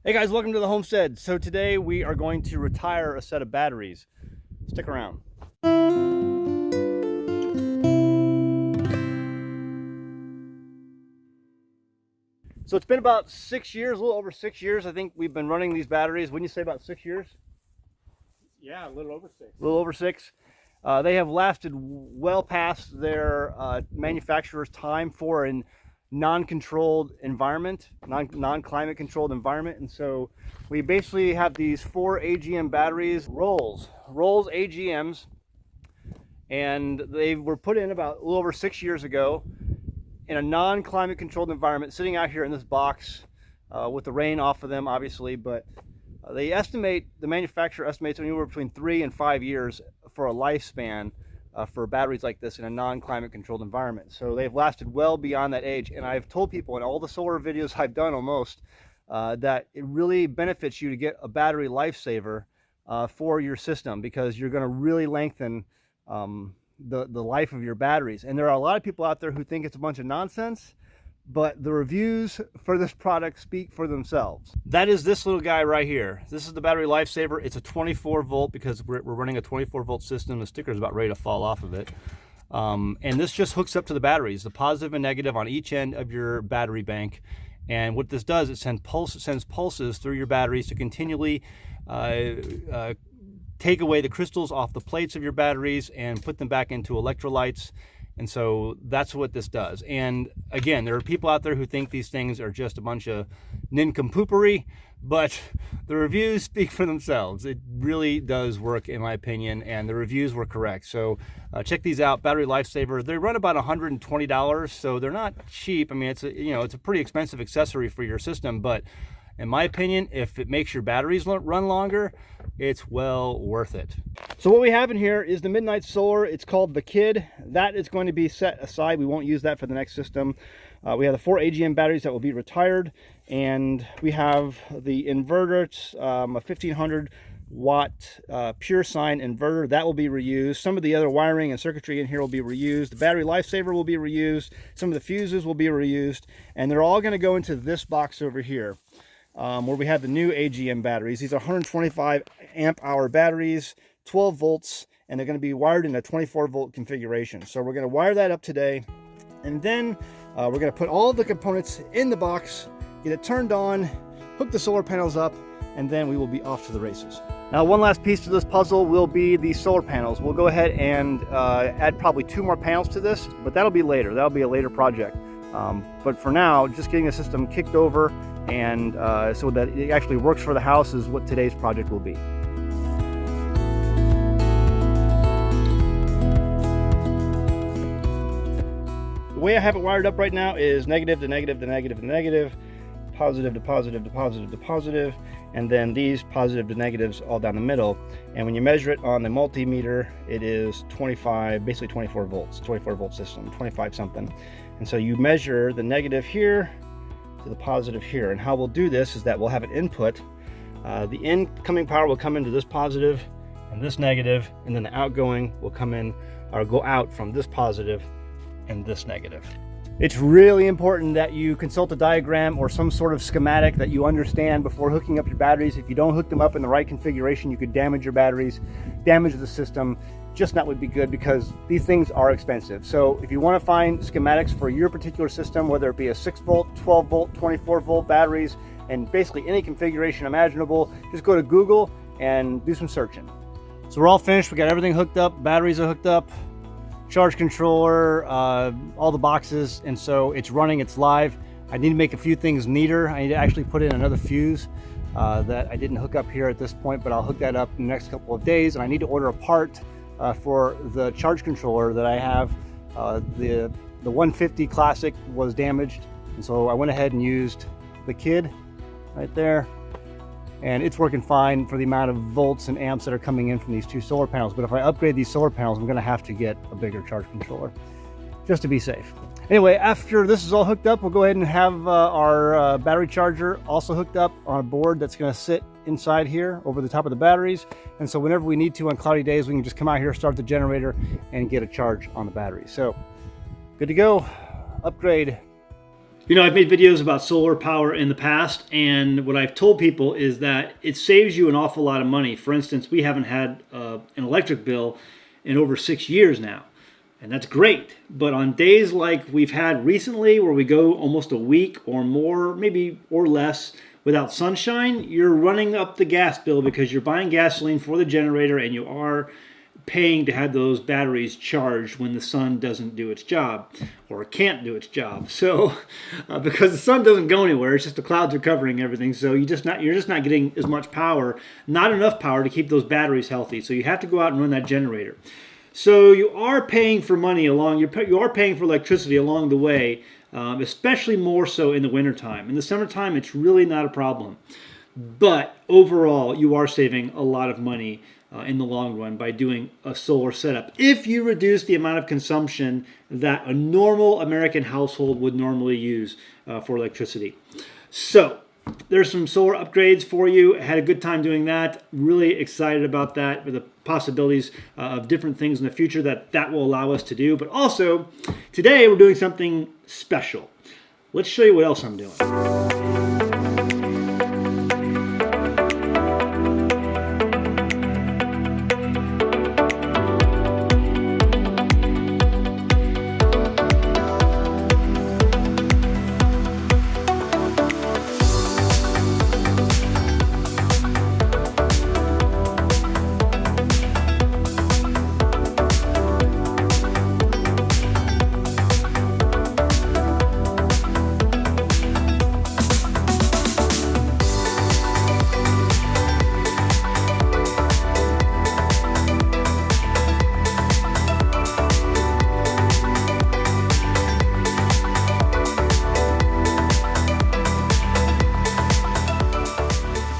Hey guys, welcome to the homestead. So today we are going to retire a set of batteries. Stick around. So it's been about 6 years, a little over 6 years. I think we've been running these batteries. Wouldn't you say about 6 years? Yeah, a little over 6. A little over 6. They have lasted well past their manufacturer's time for an non-controlled environment, non-climate controlled environment. And so we basically have these 4 AGM batteries, Rolls AGMs, and they were put in about a little over 6 years ago in a non-climate controlled environment, sitting out here in this box with the rain off of them, obviously. But the manufacturer estimates anywhere between 3 and 5 years for a lifespan for batteries like this in a non-climate controlled environment. So they've lasted well beyond that age. And I've told people in all the solar videos I've done almost that it really benefits you to get a battery lifesaver for your system, because you're going to really lengthen the life of your batteries. And there are a lot of people out there who think it's a bunch of nonsense, but the reviews for this product speak for themselves. That is this little guy right here. This is the battery lifesaver. It's a 24 volt because we're running a 24 volt system. The sticker is about ready to fall off of it. And this just hooks up to the batteries, the positive and negative on each end of your battery bank. And what this does, it sends pulses through your batteries to continually take away the crystals off the plates of your batteries and put them back into electrolytes. And so that's what this does. And again, there are people out there who think these things are just a bunch of nincompoopery, but the reviews speak for themselves. It really does work, in my opinion, and the reviews were correct. So check these out, Battery Lifesaver. They run about $120, so they're not cheap. I mean, it's a pretty expensive accessory for your system, but in my opinion, if it makes your batteries run longer, it's well worth it. So what we have in here is the Midnight Solar. It's called the Kid. That is going to be set aside. We won't use that for the next system. We have the 4 AGM batteries that will be retired, and we have the inverter. It's a 1500 watt pure sine inverter that will be reused. Some of the other wiring and circuitry in here will be reused. The battery lifesaver will be reused. Some of the fuses will be reused, and they're all going to go into this box over here. Where we have the new AGM batteries. These are 125 amp hour batteries, 12 volts, and they're going to be wired in a 24 volt configuration. So we're going to wire that up today, and then we're going to put all the components in the box, get it turned on, hook the solar panels up, and then we will be off to the races. Now, one last piece to this puzzle will be the solar panels. We'll go ahead and add probably 2 more panels to this, but that'll be later. That'll be a later project. But for now, just getting the system kicked over and so that it actually works for the house is what today's project will be. The way I have it wired up right now is negative to negative to negative to negative, positive to positive to positive to positive, and then these positive to negatives all down the middle. And when you measure it on the multimeter, it is 25, basically 24 volts, 24 volt system, 25 something. And so you measure the negative here to the positive here. And how we'll do this is that we'll have an input. The incoming power will come into this positive and this negative, and then the outgoing will come in or go out from this positive and this negative. It's really important that you consult a diagram or some sort of schematic that you understand before hooking up your batteries. If you don't hook them up in the right configuration, you could damage your batteries, damage the system. Just not would be good, because these things are expensive. So if you want to find schematics for your particular system, whether it be a 6 volt, 12 volt, 24 volt batteries, and basically any configuration imaginable, just go to Google and do some searching. So we're all finished. We got everything hooked up. Batteries are hooked up, charge controller, all the boxes, and so it's running, it's live. I need to make a few things neater. I need to actually put in another fuse that I didn't hook up here at this point, but I'll hook that up in the next couple of days. And I need to order a part for the charge controller that I have. The 150 Classic was damaged, and so I went ahead and used the Kid right there, and it's working fine for the amount of volts and amps that are coming in from these 2 solar panels. But if I upgrade these solar panels, I'm going to have to get a bigger charge controller just to be safe. Anyway, after this is all hooked up, we'll go ahead and have our battery charger also hooked up on a board that's going to sit inside here over the top of the batteries. And so whenever we need to on cloudy days, we can just come out here, start the generator, and get a charge on the battery. So good to go. Upgrade. You know, I've made videos about solar power in the past, and what I've told people is that it saves you an awful lot of money. For instance, we haven't had an electric bill in over 6 years now, and that's great. But on days like we've had recently, where we go almost a week or more, maybe or less, without sunshine, you're running up the gas bill because you're buying gasoline for the generator and you are paying to have those batteries charged when the sun doesn't do its job or can't do its job. So because the sun doesn't go anywhere, it's just the clouds are covering everything. So you're just not getting as much power, not enough power to keep those batteries healthy. So you have to go out and run that generator. So you are paying for money along, you are paying for electricity along the way, especially more so in the wintertime. In the summertime, it's really not a problem. But overall, you are saving a lot of money in the long run by doing a solar setup, if you reduce the amount of consumption that a normal American household would normally use for electricity. So there's some solar upgrades for you. I had a good time doing that. Really excited about that, with the possibilities of different things in the future that will allow us to do. But also, today we're doing something special. Let's show you what else I'm doing.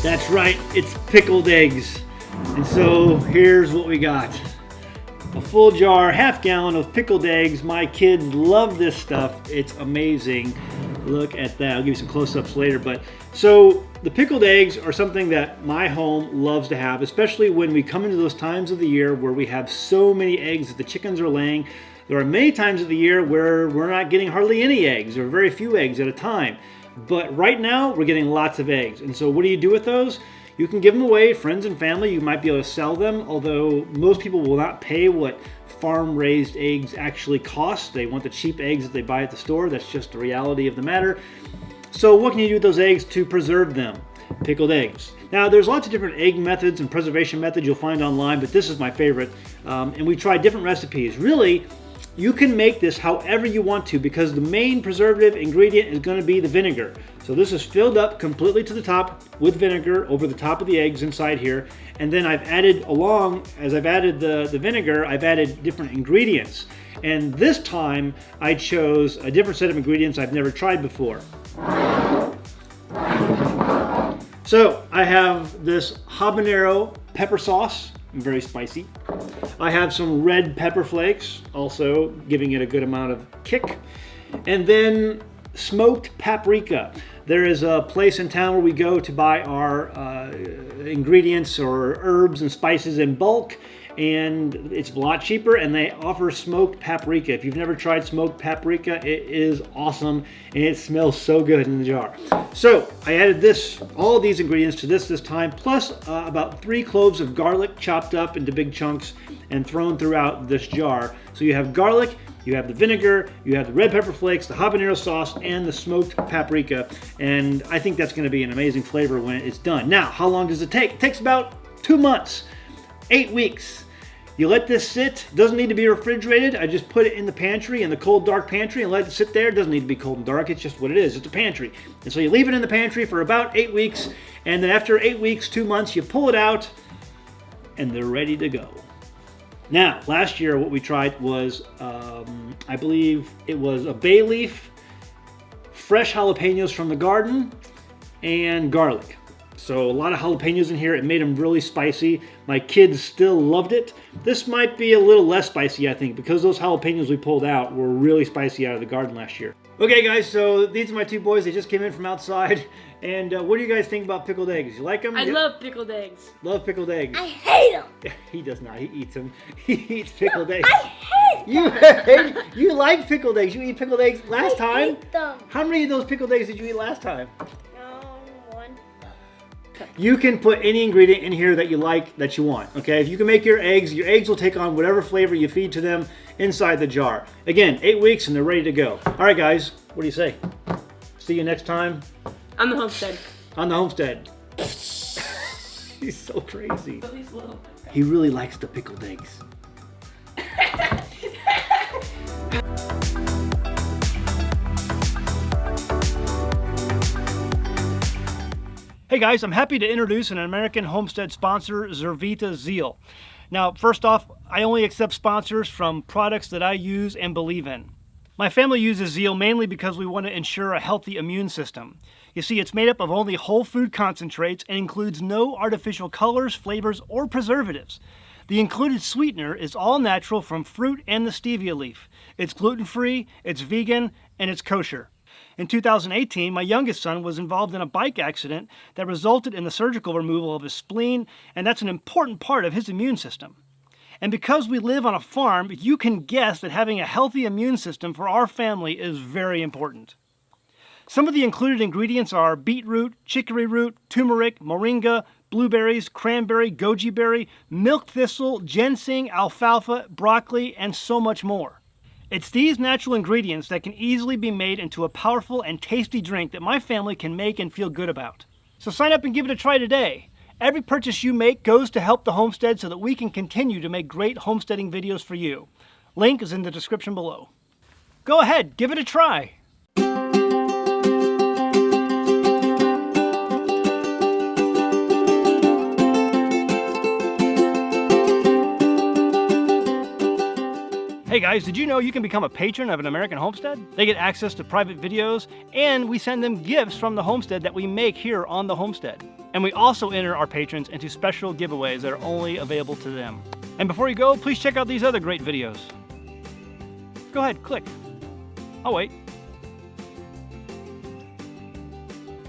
That's right, it's pickled eggs. And so here's what we got. A full jar, half gallon of pickled eggs. My kids love this stuff. It's amazing. Look at that. I'll give you some close-ups later. But so the pickled eggs are something that my home loves to have, especially when we come into those times of the year where we have so many eggs that the chickens are laying. There are many times of the year where we're not getting hardly any eggs, or very few eggs at a time. But right now, we're getting lots of eggs. And so what do you do with those? You can give them away, friends and family. You might be able to sell them, although most people will not pay what farm-raised eggs actually cost. They want the cheap eggs that they buy at the store. That's just the reality of the matter. So what can you do with those eggs to preserve them? Pickled eggs. Now, there's lots of different egg methods and preservation methods you'll find online, but this is my favorite. And we tried different recipes. Really, you can make this however you want to, because the main preservative ingredient is going to be the vinegar. So this is filled up completely to the top with vinegar over the top of the eggs inside here. And then I've added as I've added the vinegar, I've added different ingredients. And this time I chose a different set of ingredients I've never tried before. So I have this habanero pepper sauce, very spicy. I have some red pepper flakes, also giving it a good amount of kick. And then smoked paprika. There is a place in town where we go to buy our ingredients or herbs and spices in bulk, and it's a lot cheaper, and they offer smoked paprika. If you've never tried smoked paprika, it is awesome, and it smells so good in the jar. So I added all of these ingredients to this time, plus about 3 cloves of garlic chopped up into big chunks and thrown throughout this jar. So you have garlic, you have the vinegar, you have the red pepper flakes, the habanero sauce, and the smoked paprika. And I think that's going to be an amazing flavor when it's done. Now, how long does it take? It takes about 2 months, 8 weeks. You let this sit. It doesn't need to be refrigerated. I just put it in the pantry, in the cold, dark pantry, and let it sit there. It doesn't need to be cold and dark. It's just what it is. It's a pantry. And so you leave it in the pantry for about 8 weeks, and then after 8 weeks, 2 months, you pull it out, and they're ready to go. Now, last year what we tried was, I believe it was a bay leaf, fresh jalapenos from the garden, and garlic. So a lot of jalapenos in here. It made them really spicy. My kids still loved it. This might be a little less spicy, I think, because those jalapenos we pulled out were really spicy out of the garden last year. Okay guys, so these are my 2 boys. They just came in from outside, And what do you guys think about pickled eggs? You like them? I love pickled eggs. Love pickled eggs. I hate them. He does not. He eats them. He eats pickled eggs. I hate You you like pickled eggs. You eat pickled eggs last time? I hate them. How many of those pickled eggs did you eat last time? One. You can put any ingredient in here that you like, that you want, okay? If you can make your eggs will take on whatever flavor you feed to them inside the jar. Again, 8 weeks and they're ready to go. All right, guys, what do you say? See you next time. On the homestead. On the homestead. He's so crazy. He really likes the pickled eggs. Hey guys, I'm happy to introduce an American Homestead sponsor, Zervita ZEAL. Now, first off, I only accept sponsors from products that I use and believe in. My family uses ZEAL mainly because we want to ensure a healthy immune system. You see, it's made up of only whole food concentrates and includes no artificial colors, flavors, or preservatives. The included sweetener is all natural from fruit and the stevia leaf. It's gluten-free, it's vegan, and it's kosher. In 2018, my youngest son was involved in a bike accident that resulted in the surgical removal of his spleen, and that's an important part of his immune system. And because we live on a farm, you can guess that having a healthy immune system for our family is very important. Some of the included ingredients are beetroot, chicory root, turmeric, moringa, blueberries, cranberry, goji berry, milk thistle, ginseng, alfalfa, broccoli, and so much more. It's these natural ingredients that can easily be made into a powerful and tasty drink that my family can make and feel good about. So sign up and give it a try today. Every purchase you make goes to help the homestead so that we can continue to make great homesteading videos for you. Link is in the description below. Go ahead, give it a try. Hey guys, did you know you can become a patron of an American Homestead? They get access to private videos, and we send them gifts from the homestead that we make here on the homestead. And we also enter our patrons into special giveaways that are only available to them. And before you go, please check out these other great videos. Go ahead, click. I'll wait.